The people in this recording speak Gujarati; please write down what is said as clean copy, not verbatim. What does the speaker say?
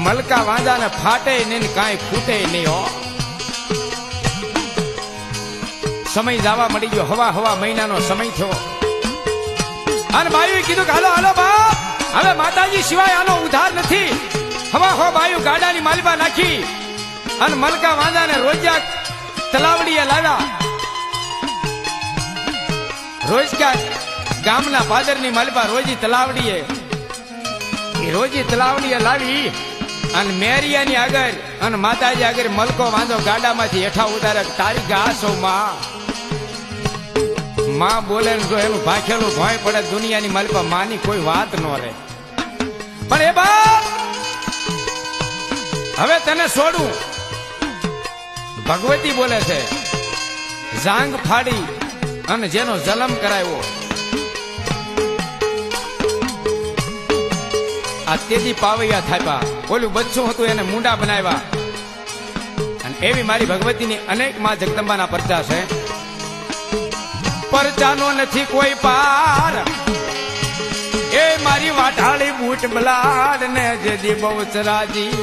મલકા વાંદાને ફાટે નહીં કાંઈ ખૂટે નહીં હો. સમય જવા મળી ગયો, હવા મહિનાનો સમય થયો. અને બાયુએ કીધું કે હાલો હાલો બાપ, હવે માતાજી સિવાય આનો ઉધાર નથી. હવા બાયુ ગાડાની માલબા નાખી અને મલકા વાંદાને રોજ્યા તલાવડીએ લાવ્યા. રોજકા ગામના પાદરની માલબા રોજી તલાવડીએ લાવી અને મેરિયાની આગળ અને માતાજી આગળ મલકો વાંધો ગાડામાંથી હેઠા ઉતારે. તારી ઘાસો માં બોલે ને જો એનું ભાખેલું ભોંય પડે દુનિયાની માલપા માની કોઈ વાત ન રહે. પણ એ બાપ હવે તને છોડું. ભગવતી બોલે છે જાંગ ફાડી અને જેનો જલમ કરાવ્યો આ તેદી પાવૈયા થાપ્યા. ઓલું બચ્ચું હતું એને મુંડા બનાવ્યા. અને એવી મારી ભગવતીની અનેક માં જગદંબાના પરચા છે. પરચાનો નથી કોઈ પાર. એ મારી વાટાળી બૂટ બલાડ ને જેદી બહુચરાજી